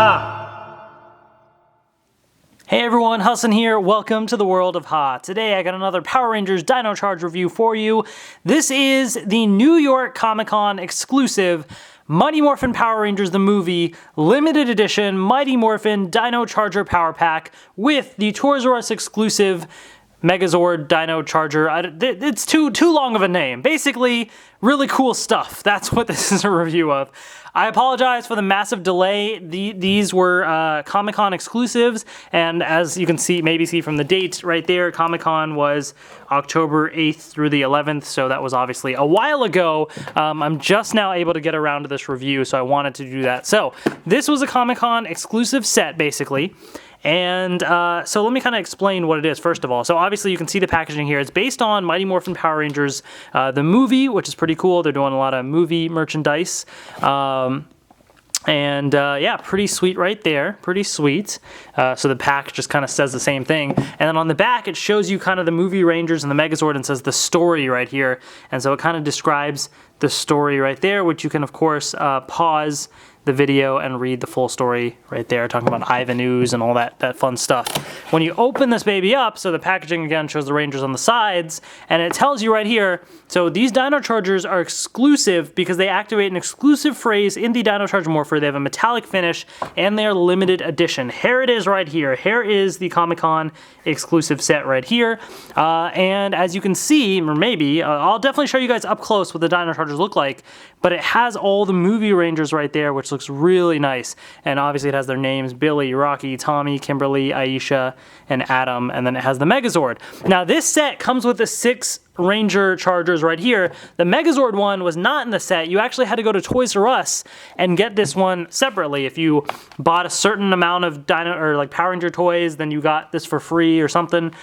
Ha! Hey everyone, Hassan here. Welcome to the world of Ha. Today I got another Power Rangers Dino Charge review for you. This is the New York Comic Con exclusive Mighty Morphin Power Rangers the movie limited edition Mighty Morphin Dino Charger Power Pack with the Toys R Us exclusive Megazord Dino Charger. It's too long of a name. Basically, really cool stuff. That's what this is a review of. I apologize for the massive delay. These were Comic-Con exclusives, and as you can see, maybe see from the date right there, Comic-Con was October 8th through the 11th, so that was obviously a while ago. I'm just now able to get around to this review, so I wanted to do that. So, this was a Comic-Con exclusive set, basically. And so let me kind of explain what it is, first of all. So obviously you can see the packaging here. It's based on Mighty Morphin Power Rangers, the movie, which is pretty cool. They're doing a lot of movie merchandise. Yeah, pretty sweet right there. Pretty sweet. So the pack just kind of says the same thing. And then on the back, it shows you kind of the movie Rangers and the Megazord and says the story right here. And so it kind of describes the story right there, which you can, of course, pause the video and read the full story right there, talking about Ivan Ooze and all that fun stuff. When you open this baby up, so the packaging again shows the Rangers on the sides, and it tells you right here, so these Dino Chargers are exclusive because they activate an exclusive phrase in the Dino Charge Morpher. They have a metallic finish, and they are limited edition. Here it is right here. Here is the Comic-Con exclusive set right here. And as you can see, or maybe, I'll definitely show you guys up close what the Dino Chargers look like, but it has all the movie Rangers right there, which looks really nice. And obviously it has their names: Billy, Rocky, Tommy, Kimberly, Aisha, and Adam. And then it has the Megazord. Now this set comes with the 6 Ranger Chargers right here. The Megazord one was not in the set. You actually had to go to Toys R Us and get this one separately. If you bought a certain amount of Dino or like Power Ranger toys, then you got this for free or something.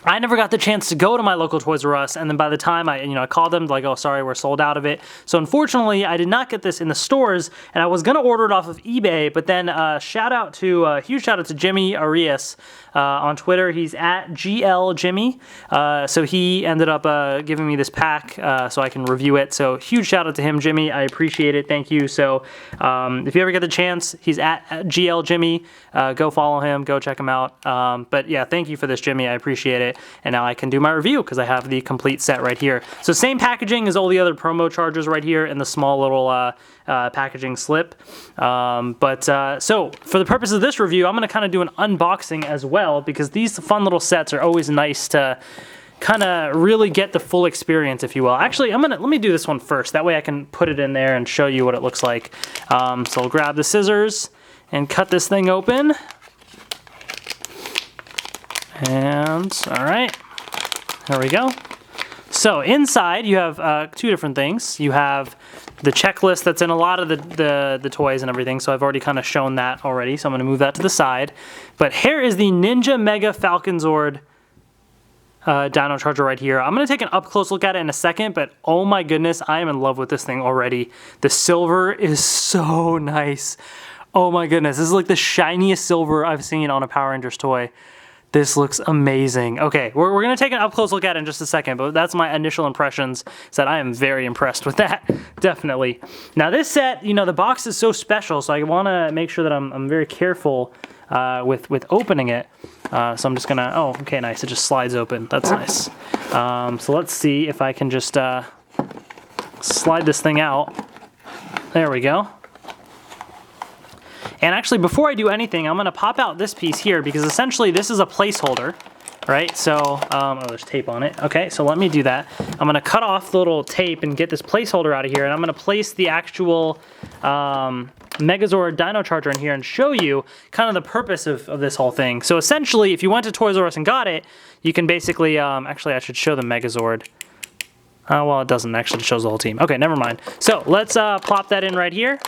I never got the chance to go to my local Toys R Us, and then by the time I called them, like, oh, sorry, we're sold out of it. So unfortunately, I did not get this in the stores, and I was gonna order it off of eBay, but then huge shout out to Jimmy Arias on Twitter. He's at GL Jimmy. So he ended up giving me this pack so I can review it. So huge shout out to him, Jimmy. I appreciate it. Thank you. So if you ever get the chance, he's at GL Jimmy. Go follow him. Go check him out. But yeah, thank you for this, Jimmy. I appreciate it. And now I can do my review because I have the complete set right here. So same packaging as all the other promo chargers right here in the small little packaging slip. So for the purpose of this review, I'm going to kind of do an unboxing as well, because these fun little sets are always nice to kind of really get the full experience, if you will. Actually, let me do this one first. That way I can put it in there and show you what it looks like. So I'll grab the scissors and cut this thing open. And all right, there we go. So inside you have 2 different things. You have the checklist that's in a lot of the toys and everything, so I've already kind of shown that already, so I'm going to move that to the side. But here is the Ninja Mega Falconzord Dino Charger right here. I'm going to take an up-close look at it in a second, but oh my goodness, I am in love with this thing already. The silver is so nice. Oh my goodness, this is like the shiniest silver I've seen on a Power Rangers toy. This looks amazing. Okay, we're going to take an up-close look at it in just a second, but that's my initial impressions, is that I am very impressed with that, definitely. Now this set, the box is so special, so I want to make sure that I'm very careful with opening it. So I'm just going to, oh, okay, nice, it just slides open. That's nice. So let's see if I can just slide this thing out. There we go. And actually, before I do anything, I'm going to pop out this piece here, because essentially this is a placeholder, right? So, oh, there's tape on it. Okay, so let me do that. I'm going to cut off the little tape and get this placeholder out of here, and I'm going to place the actual Megazord Dino Charger in here and show you kind of the purpose of this whole thing. So essentially, if you went to Toys R Us and got it, you can basically, actually I should show the Megazord. Well, it doesn't actually, it shows the whole team. Okay, never mind. So let's plop that in right here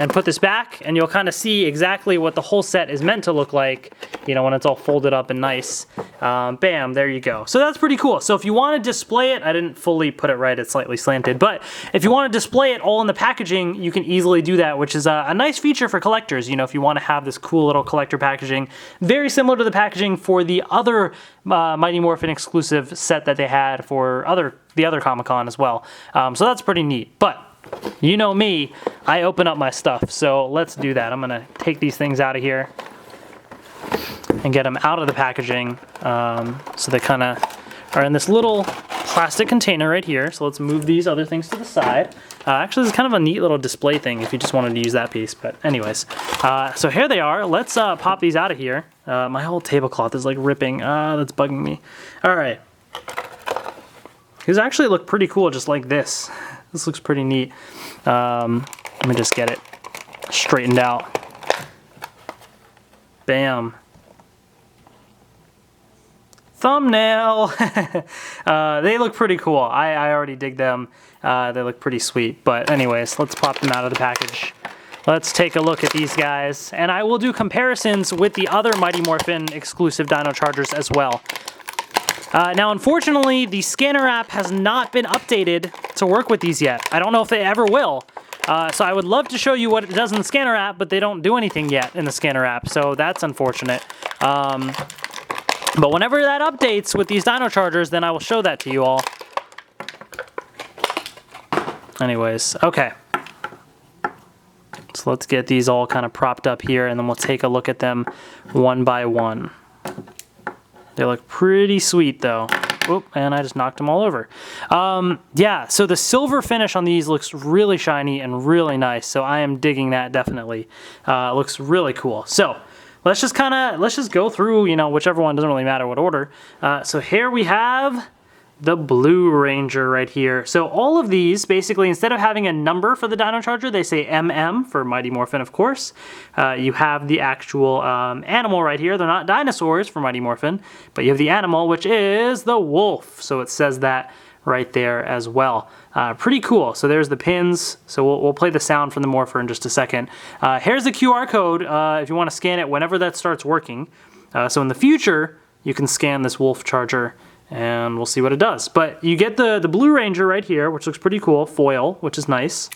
and put this back, and you'll kind of see exactly what the whole set is meant to look like, when it's all folded up and nice. Bam, there you go. So that's pretty cool. So if you want to display it, I didn't fully put it right, it's slightly slanted, but if you want to display it all in the packaging, you can easily do that, which is a nice feature for collectors, if you want to have this cool little collector packaging, very similar to the packaging for the other Mighty Morphin exclusive set that they had for the other Comic-Con as well. So that's pretty neat. But you know me, I open up my stuff. So let's do that. I'm gonna take these things out of here and get them out of the packaging. So they kind of are in this little plastic container right here. So let's move these other things to the side. Actually, this is kind of a neat little display thing if you just wanted to use that piece. But anyways, so here they are. Let's pop these out of here. My whole tablecloth is like ripping. That's bugging me. All right. These actually look pretty cool just like this. This looks pretty neat. Let me just get it straightened out. Bam. Thumbnail. They look pretty cool. I already dig them. They look pretty sweet. But anyways, let's pop them out of the package. Let's take a look at these guys. And I will do comparisons with the other Mighty Morphin exclusive Dino Chargers as well. Now, unfortunately, the scanner app has not been updated to work with these yet. I don't know if they ever will. So I would love to show you what it does in the scanner app, but they don't do anything yet in the scanner app. So that's unfortunate. But whenever that updates with these Dino Chargers, then I will show that to you all. Anyways, okay. So let's get these all kind of propped up here, and then we'll take a look at them one by one. They look pretty sweet, though. Oop, and I just knocked them all over. Yeah, so the silver finish on these looks really shiny and really nice, so I am digging that definitely. It looks really cool. So let's just go through, you know, whichever one, doesn't really matter what order. So here we have the Blue Ranger right here. So all of these, basically, instead of having a number for the Dino Charger, they say MM for Mighty Morphin, of course. You have the actual animal right here. They're not dinosaurs for Mighty Morphin, but you have the animal, which is the wolf. So it says that right there as well. Pretty cool. So there's the pins. So we'll play the sound from the Morpher in just a second. Here's the QR code if you want to scan it whenever that starts working. So in the future, you can scan this wolf charger and we'll see what it does. But you get the Blue Ranger right here, which looks pretty cool, foil, which is nice.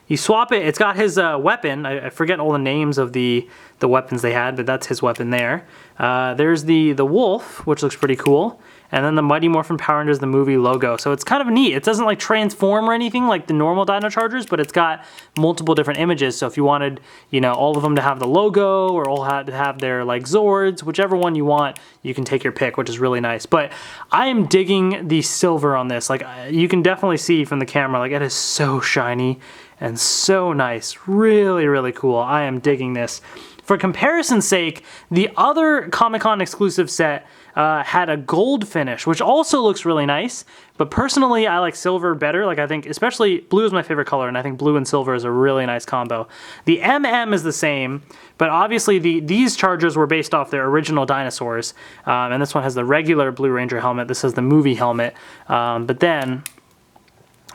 You swap it, it's got his weapon. I forget all the names of the weapons they had, but that's his weapon there. There's the wolf, which looks pretty cool. And then the Mighty Morphin Power Rangers, the movie logo. So it's kind of neat. It doesn't like transform or anything like the normal Dino Chargers, but it's got multiple different images. So if you wanted, you know, all of them to have the logo or all to have their like Zords, whichever one you want, you can take your pick, which is really nice. But I am digging the silver on this. Like you can definitely see from the camera, like it is so shiny and so nice. Really, really cool. I am digging this. For comparison's sake, the other Comic-Con exclusive set had a gold finish, which also looks really nice. But personally, I like silver better. Like I think, especially blue is my favorite color, and I think blue and silver is a really nice combo. The MM is the same, but obviously these Chargers were based off their original dinosaurs. And this one has the regular Blue Ranger helmet. This has the movie helmet. But then,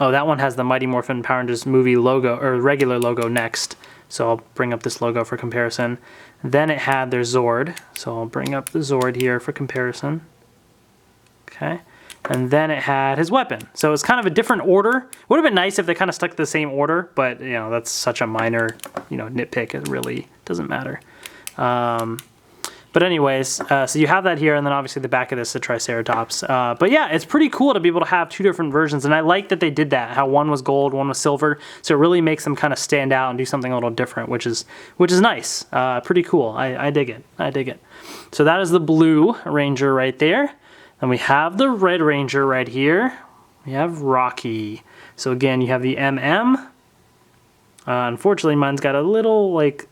oh, that one has the Mighty Morphin Power Rangers movie logo, or regular logo next. So I'll bring up this logo for comparison. Then it had their Zord. So I'll bring up the Zord here for comparison. Okay. And then it had his weapon. So it's kind of a different order. Would have been nice if they kind of stuck to the same order, but you know, that's such a minor, you know, nitpick. It really doesn't matter. But anyways, so you have that here, and then obviously the back of this, the Triceratops. But yeah, it's pretty cool to be able to have two different versions, and I like that they did that, how one was gold, one was silver, so it really makes them kind of stand out and do something a little different, which is nice. Pretty cool. I dig it. I dig it. So that is the Blue Ranger right there. Then we have the Red Ranger right here. We have Rocky. So again, you have the MM. Unfortunately, mine's got a little, like,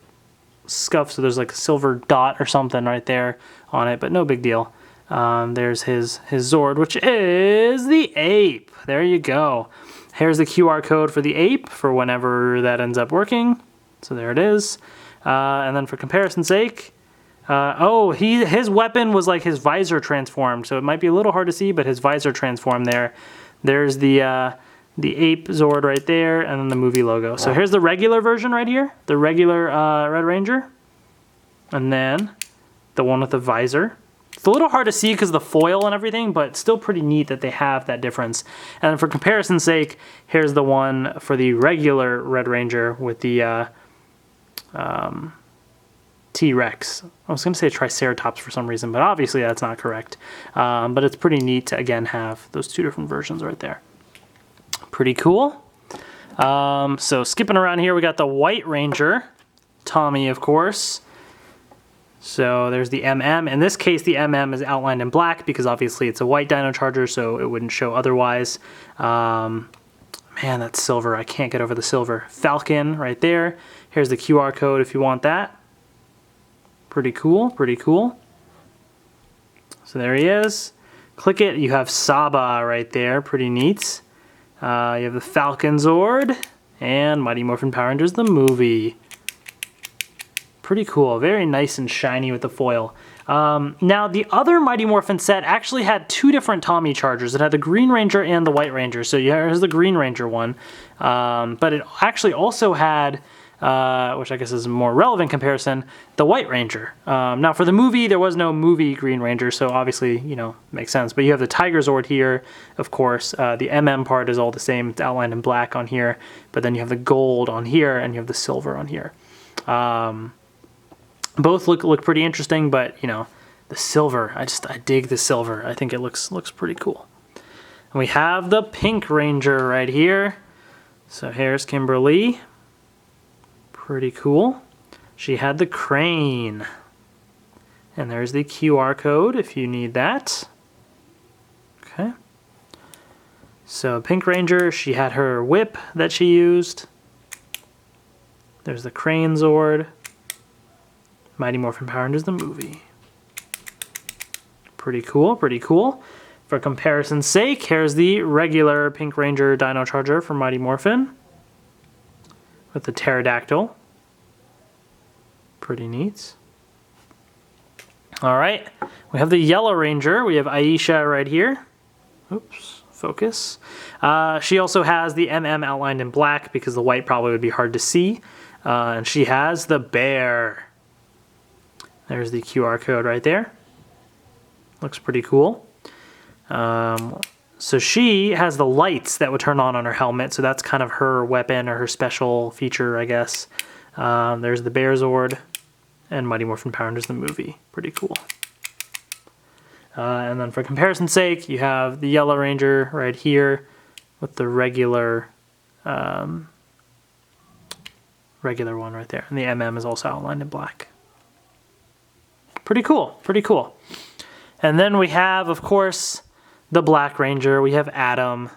scuff, so there's like a silver dot or something right there on it, but no big deal. There's his Zord, which is the ape. There you go. Here's the QR code for the ape for whenever that ends up working. So there it is. And then for comparison's sake, his weapon was like his visor transformed, so it might be a little hard to see, but his visor transformed there. There's the ape Zord right there, and then the movie logo. So here's the regular version right here, the regular Red Ranger, and then the one with the visor. It's a little hard to see because of the foil and everything, but still pretty neat that they have that difference. And then for comparison's sake, here's the one for the regular Red Ranger with the T-Rex. I was going to say Triceratops for some reason, but obviously that's not correct. But it's pretty neat to, again, have those two different versions right there. Pretty cool. So skipping around here, we got the White Ranger, Tommy, of course. So there's the MM. In this case, the MM is outlined in black because obviously it's a white Dino Charger, so it wouldn't show otherwise. Man, that's silver. I can't get over the silver. Falcon right there. Here's the QR code if you want that. Pretty cool, pretty cool. So there he is. Click it, you have Saba right there. Pretty neat. You have the Falconzord and Mighty Morphin Power Rangers, the movie. Pretty cool. Very nice and shiny with the foil. Now, the other Mighty Morphin set actually had two different Tommy Chargers. It had the Green Ranger and the White Ranger. So here's the Green Ranger one. But it actually also had, which I guess is a more relevant comparison, the White Ranger. Now, for the movie, there was no movie Green Ranger, so obviously, you know, makes sense. But you have the Tiger Zord here, of course. The MM part is all the same. It's outlined in black on here. But then you have the gold on here, and you have the silver on here. Both look pretty interesting, but, you know, the silver, I dig the silver. I think it looks pretty cool. And we have the Pink Ranger right here. So here's Kimberly. Pretty cool. She had the crane. And there's the QR code if you need that. Okay. So Pink Ranger, she had her whip that she used. There's the Crane Zord. Mighty Morphin Power Rangers, the movie. Pretty cool, pretty cool. For comparison's sake, here's the regular Pink Ranger Dino Charger from Mighty Morphin with the pterodactyl. Pretty neat. All right, we have the Yellow Ranger. We have Aisha right here. Oops, focus. She also has the MM outlined in black because the white probably would be hard to see. And she has the bear. There's the QR code right there. Looks pretty cool. So she has the lights that would turn on her helmet, so that's kind of her weapon or her special feature, I guess. There's the Bear Zord and Mighty Morphin Power Rangers, the movie. Pretty cool. And then for comparison's sake, you have the Yellow Ranger right here with the regular one right there. And the MM is also outlined in black. Pretty cool, pretty cool. And then we have, of course, the Black Ranger. We have Adam.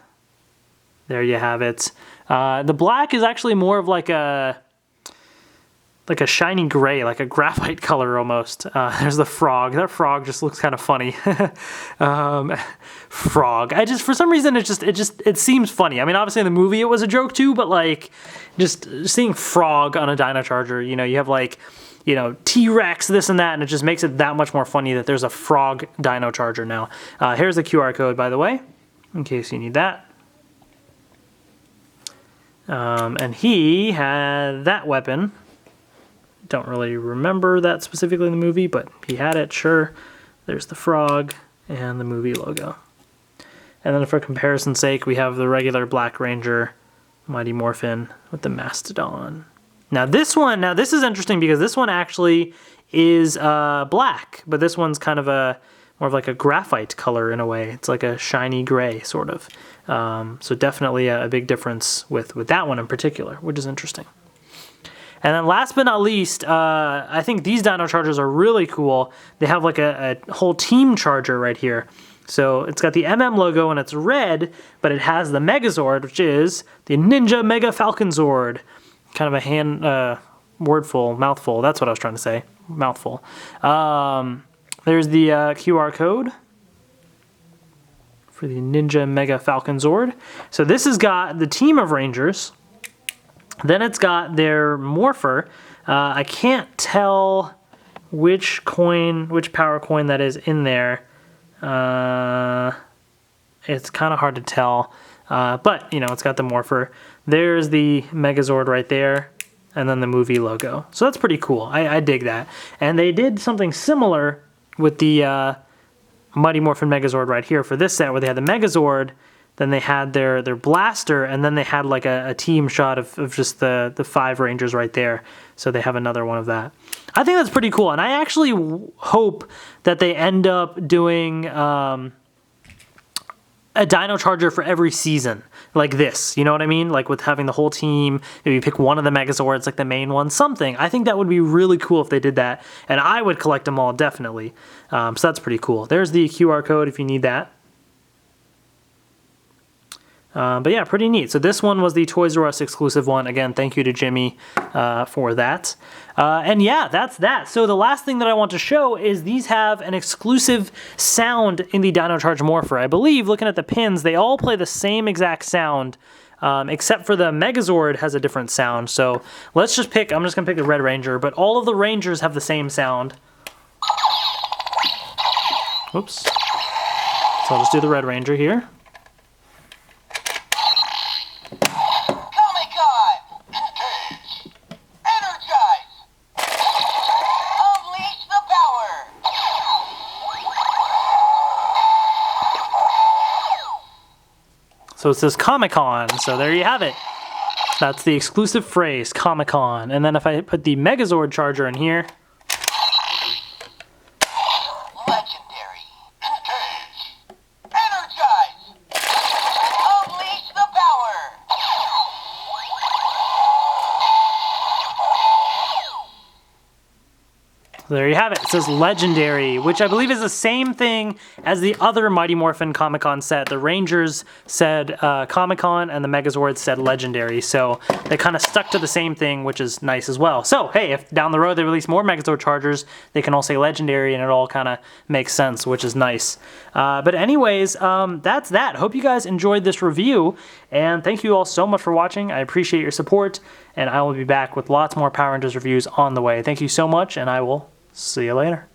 There you have it. The black is actually more of like a shiny gray, like a graphite color almost. There's the frog. That frog just looks kind of funny. Frog. For some reason, it seems funny. I mean, obviously in the movie it was a joke too, but like just seeing frog on a Dino Charger, you know, you have like, you know, T-Rex, this and that, and it just makes it that much more funny that there's a frog Dino Charger now. Here's the QR code, by the way, in case you need that. And he had that weapon. Don't really remember that specifically in the movie, but he had it, sure. There's the frog and the movie logo. And then for comparison's sake, we have the regular Black Ranger, Mighty Morphin with the Mastodon. Now this is interesting because this one actually is black, but this one's kind of more of like a graphite color in a way. It's like a shiny gray, sort of. So definitely a big difference with that one in particular, which is interesting. And then last but not least, I think these Dino Chargers are really cool. They have like a whole team charger right here. So it's got the MM logo and it's red, but it has the Megazord, which is the Ninja Mega Falconzord. Kind of a mouthful. That's what I was trying to say. Mouthful. There's the QR code for the Ninja Mega Falconzord. So this has got the team of Rangers. Then it's got their Morpher. I can't tell which power coin that is in there. It's kind of hard to tell. But, you know, it's got the Morpher. There's the Megazord right there. And then the movie logo. So that's pretty cool. I dig that. And they did something similar with the Mighty Morphin Megazord right here for this set, where they had the Megazord, then they had their blaster, and then they had like a team shot of just the 5 Rangers right there. So they have another one of that. I think that's pretty cool. And I actually hope that they end up doing a Dino Charger for every season, like this, you know what I mean? Like with having the whole team, maybe pick one of the Megazords, like the main one, something. I think that would be really cool if they did that, and I would collect them all, definitely. So that's pretty cool. There's the QR code if you need that. But yeah, pretty neat. So this one was the Toys R Us exclusive one. Again, thank you to Jimmy for that. And yeah, that's that. So the last thing that I want to show is these have an exclusive sound in the Dino Charge Morpher. I believe, looking at the pins, they all play the same exact sound, except for the Megazord has a different sound. So let's just pick, I'm just going to pick the Red Ranger, but all of the Rangers have the same sound. Oops. So I'll just do the Red Ranger here. So it says Comic-Con, so there you have it. That's the exclusive phrase, Comic-Con. And then if I put the Megazord charger in here. Legendary. Energize. Unleash the power. There you have it. It says Legendary, which I believe is the same thing as the other Mighty Morphin Comic-Con set. The Rangers said Comic-Con and the Megazord said Legendary. So they kind of stuck to the same thing, which is nice as well. So, hey, if down the road they release more Megazord Chargers, they can all say Legendary and it all kind of makes sense, which is nice. But anyways, that's that. Hope you guys enjoyed this review. And thank you all so much for watching. I appreciate your support. And I will be back with lots more Power Rangers reviews on the way. Thank you so much, and I will see you later.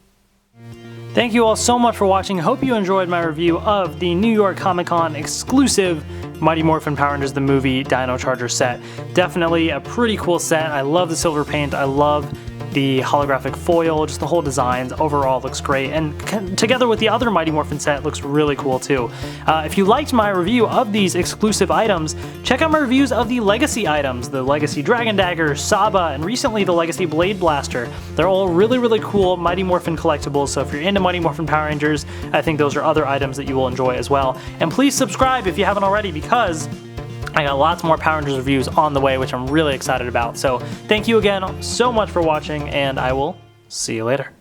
Thank you all so much for watching. I hope you enjoyed my review of the New York Comic Con exclusive Mighty Morphin Power Rangers the Movie Dino Charger set. Definitely a pretty cool set. I love the silver paint. I love the holographic foil, just the whole designs overall looks great, and together with the other Mighty Morphin set looks really cool too. If you liked my review of these exclusive items, check out my reviews of the Legacy items, the Legacy Dragon Dagger, Saba, and recently the Legacy Blade Blaster. They're all really, really cool Mighty Morphin collectibles, so if you're into Mighty Morphin Power Rangers, I think those are other items that you will enjoy as well. And please subscribe if you haven't already, because I got lots more Power Rangers reviews on the way, which I'm really excited about. So thank you again so much for watching, and I will see you later.